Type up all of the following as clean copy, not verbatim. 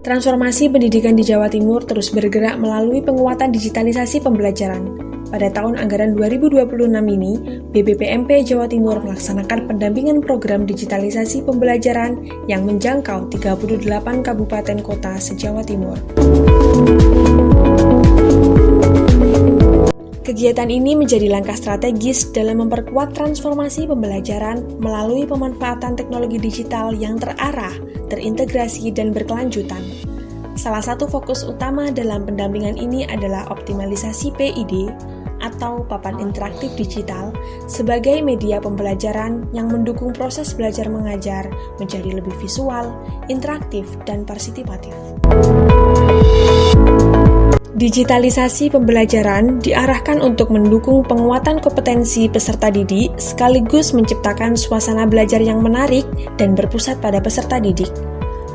Transformasi pendidikan di Jawa Timur terus bergerak melalui penguatan digitalisasi pembelajaran. Pada tahun anggaran 2026 ini, BBPMP Jawa Timur melaksanakan pendampingan program digitalisasi pembelajaran yang menjangkau 38 kabupaten kota se-Jawa Timur. Kegiatan ini menjadi langkah strategis dalam memperkuat transformasi pembelajaran melalui pemanfaatan teknologi digital yang terarah, terintegrasi, dan berkelanjutan. Salah satu fokus utama dalam pendampingan ini adalah optimalisasi PID atau papan interaktif digital sebagai media pembelajaran yang mendukung proses belajar mengajar menjadi lebih visual, interaktif, dan partisipatif. Digitalisasi pembelajaran diarahkan untuk mendukung penguatan kompetensi peserta didik sekaligus menciptakan suasana belajar yang menarik dan berpusat pada peserta didik.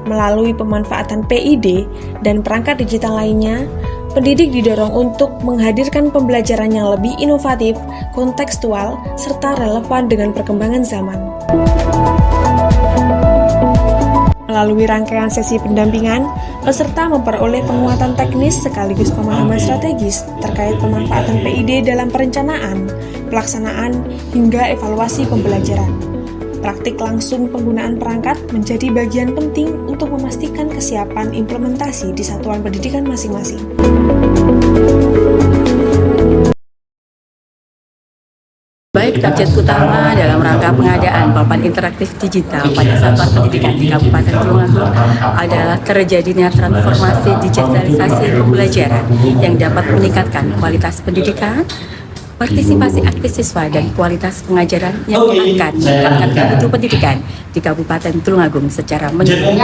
Melalui pemanfaatan PID dan perangkat digital lainnya, pendidik didorong untuk menghadirkan pembelajaran yang lebih inovatif, kontekstual, serta relevan dengan perkembangan zaman. Melalui rangkaian sesi pendampingan, peserta memperoleh penguatan teknis sekaligus pemahaman strategis terkait pemanfaatan PID dalam perencanaan, pelaksanaan, hingga evaluasi pembelajaran. Praktik langsung penggunaan perangkat menjadi bagian penting untuk memastikan kesiapan implementasi di satuan pendidikan masing-masing. Baik, target utama dalam rangka pengadaan papan interaktif digital pada satuan pendidikan di Kabupaten Tulungagung adalah terjadinya transformasi digitalisasi pembelajaran yang dapat meningkatkan kualitas pendidikan, partisipasi aktif siswa, dan kualitas pengajaran yang akan meningkatkan mutu pendidikan di Kabupaten Tulungagung secara menyeluruh.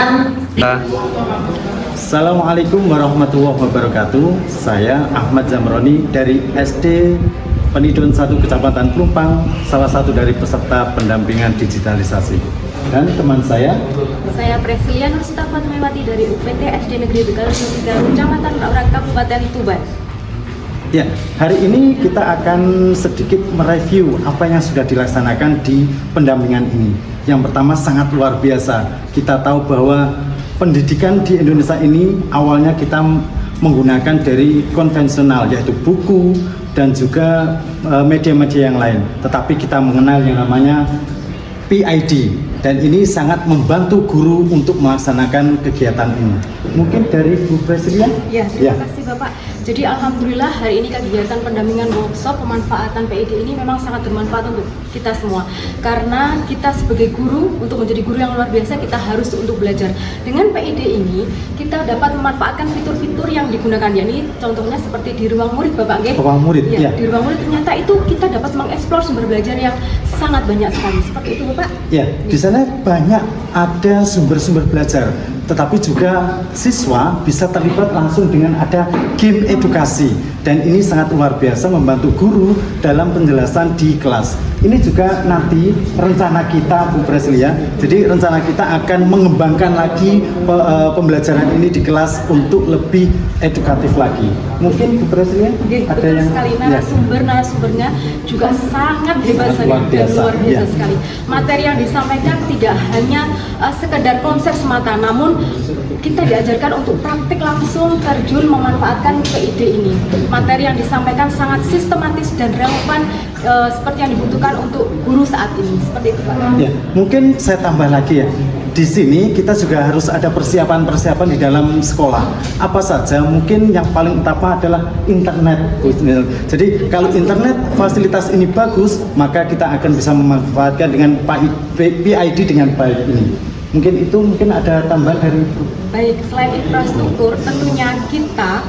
Assalamualaikum warahmatullahi wabarakatuh. Saya Ahmad Zamroni dari SD Penidun 1 Kecamatan Pelumpang, salah satu dari peserta pendampingan digitalisasi. Dan teman saya Presilian Mustafa Mewati dari UPT SD Negeri Begal 3 Kecamatan Lauran Kabupaten Tuban. Ya, hari ini kita akan sedikit mereview apa yang sudah dilaksanakan di pendampingan ini. Yang pertama sangat luar biasa. Kita tahu bahwa pendidikan di Indonesia ini awalnya kita menggunakan dari konvensional, yaitu buku dan juga media-media yang lain. Tetapi kita mengenal yang namanya PID, dan ini sangat membantu guru untuk melaksanakan kegiatan ini. Mungkin dari Bu Presiden? Ya, terima kasih Bapak. Jadi alhamdulillah hari ini kegiatan pendampingan workshop pemanfaatan PID ini memang sangat bermanfaat untuk kita semua. Karena kita sebagai guru, untuk menjadi guru yang luar biasa kita harus untuk belajar. Dengan PID ini kita dapat memanfaatkan fitur-fitur yang digunakan, yakni contohnya seperti di ruang murid Bapak nggih. Ruang murid, ya. Di ruang murid ternyata itu kita dapat mengeksplor sumber belajar yang sangat banyak sekali. Seperti itu Bapak. Ya, di sana banyak ada sumber-sumber belajar, tetapi juga siswa bisa terlibat langsung dengan ada game edukasi, dan ini sangat luar biasa membantu guru dalam penjelasan di kelas. Ini juga nanti rencana kita Bu Preslia, jadi rencana kita akan mengembangkan lagi pembelajaran ini di kelas untuk lebih edukatif lagi. Mungkin Bu Preslia ada yang sekali narasumbernya juga sangat hebat sekali dan luar biasa sekali. Materi yang disampaikan tidak hanya sekedar konsep semata, namun kita diajarkan untuk praktik langsung terjun memanfaatkan PID ini. Materi yang disampaikan sangat sistematis dan relevan seperti yang dibutuhkan untuk guru saat ini. Seperti itu Pak. Ya, mungkin saya tambah lagi ya. Di sini kita juga harus ada persiapan-persiapan di dalam sekolah. Apa saja? Mungkin yang paling utama adalah internet. Jadi kalau internet fasilitas ini bagus, maka kita akan bisa memanfaatkan dengan PID dengan baik ini. Mungkin ada tambahan dari Ibu. Baik, selain infrastruktur, tentunya kita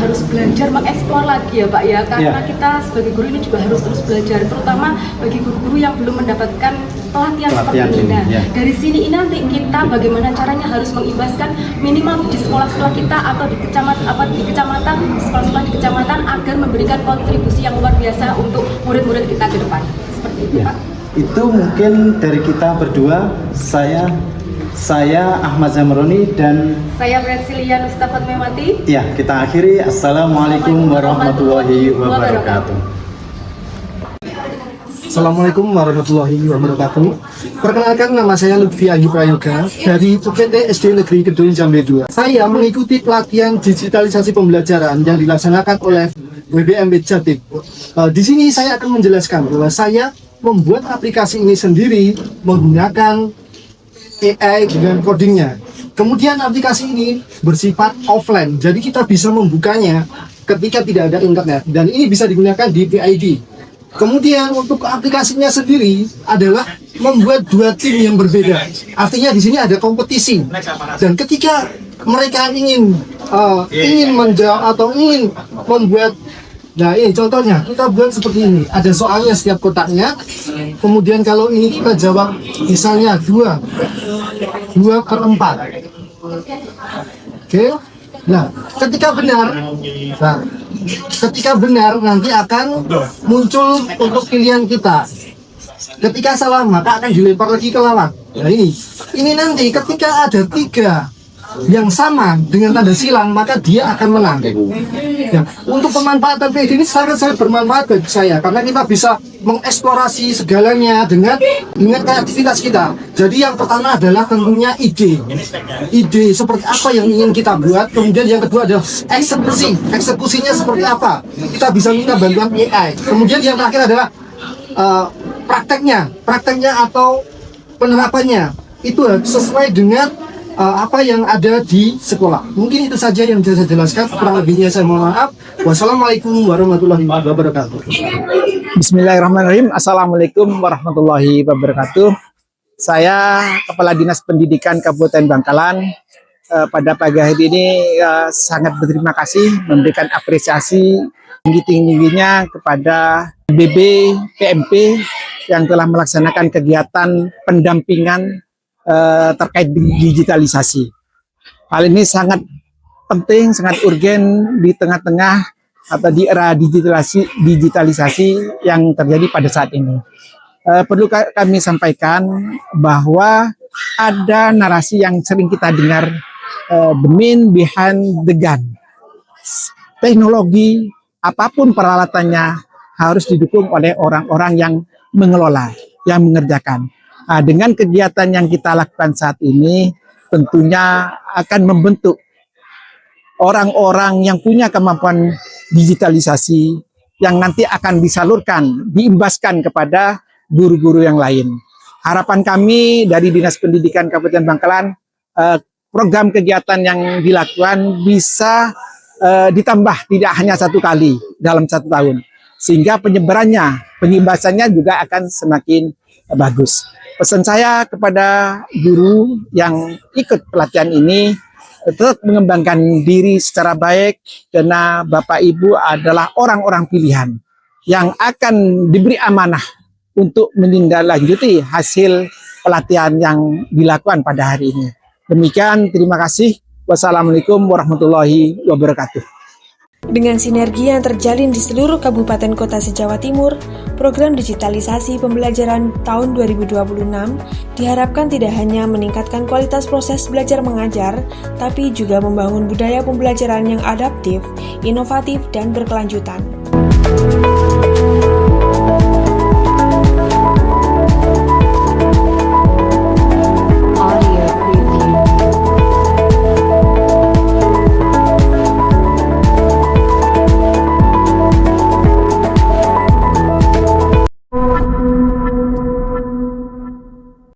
harus belajar mengeksplor lagi ya Pak ya, karena kita sebagai guru ini juga harus terus belajar, terutama bagi guru-guru yang belum mendapatkan pelatihan seperti ini. Nah, dari sini nanti kita bagaimana caranya harus mengimbaskan minimal di sekolah-sekolah kita atau di kecamatan, sekolah-sekolah di kecamatan agar memberikan kontribusi yang luar biasa untuk murid-murid kita ke depan. Seperti itu Pak. Itu mungkin dari kita berdua, saya Ahmad Zamroni dan saya Presilian Mustafa Mewati. Ya, kita akhiri. Assalamualaikum warahmatullahi wabarakatuh. Assalamualaikum warahmatullahi wabarakatuh. Perkenalkan, nama saya Lutfi Ayu Prayoga dari UGT SD Negeri Kedung Jambe 2. Saya mengikuti pelatihan digitalisasi pembelajaran yang dilaksanakan oleh WBMB Jatim. Di sini saya akan menjelaskan bahwa saya membuat aplikasi ini sendiri menggunakan AI dengan codingnya. Kemudian aplikasi ini bersifat offline, jadi kita bisa membukanya ketika tidak ada internet, dan ini bisa digunakan di PID. Kemudian untuk aplikasinya sendiri adalah membuat dua tim yang berbeda. Artinya di sini ada kompetisi. Dan ketika mereka ingin menjawab atau ingin membuat, nah ini contohnya kita buat seperti ini. Ada soalnya setiap kotaknya. Kemudian kalau ini kita jawab misalnya 2/4. Oke. Nah, ketika benar nanti akan muncul untuk pilihan kita. Ketika salah maka akan dilempar lagi ke lawan. Nah ini nanti ketika ada 3 yang sama dengan tanda silang maka dia akan menang. Ya, untuk pemanfaatan PID ini sangat bermanfaat bagi saya karena kita bisa mengeksplorasi segalanya dengan kreativitas kita. Jadi yang pertama adalah tentunya ide seperti apa yang ingin kita buat. Kemudian yang kedua adalah eksekusinya seperti apa. Kita bisa minta bantuan AI. Kemudian yang terakhir adalah prakteknya atau penerapannya itu sesuai dengan apa yang ada di sekolah. Mungkin itu saja yang bisa saya jelaskan. Kurang lebihnya saya mohon maaf. Wassalamualaikum warahmatullahi wabarakatuh. Bismillahirrahmanirrahim. Assalamualaikum warahmatullahi wabarakatuh. Saya Kepala Dinas Pendidikan Kabupaten Bangkalan. Pada pagi hari ini sangat berterima kasih memberikan apresiasi tinggi-tingginya kepada BB PMP yang telah melaksanakan kegiatan pendampingan terkait digitalisasi. Hal ini sangat penting, sangat urgen di tengah-tengah atau di era digitalisasi yang terjadi pada saat ini. Perlu kami sampaikan bahwa ada narasi yang sering kita dengar, the man behind the gun. Teknologi apapun peralatannya harus didukung oleh orang-orang yang mengelola, yang mengerjakan. Dengan kegiatan yang kita lakukan saat ini tentunya akan membentuk orang-orang yang punya kemampuan digitalisasi yang nanti akan disalurkan, diimbaskan kepada guru-guru yang lain. Harapan kami dari Dinas Pendidikan Kabupaten Bangkalan, program kegiatan yang dilakukan bisa ditambah tidak hanya 1 kali dalam 1 tahun, sehingga pengimbasannya juga akan semakin bagus. Pesan saya kepada guru yang ikut pelatihan ini, tetap mengembangkan diri secara baik, karena Bapak Ibu adalah orang-orang pilihan yang akan diberi amanah untuk menindaklanjuti hasil pelatihan yang dilakukan pada hari ini. Demikian, terima kasih. Wassalamualaikum warahmatullahi wabarakatuh. Dengan sinergi yang terjalin di seluruh kabupaten kota se-Jawa Timur, program digitalisasi pembelajaran tahun 2026 diharapkan tidak hanya meningkatkan kualitas proses belajar mengajar, tapi juga membangun budaya pembelajaran yang adaptif, inovatif, dan berkelanjutan.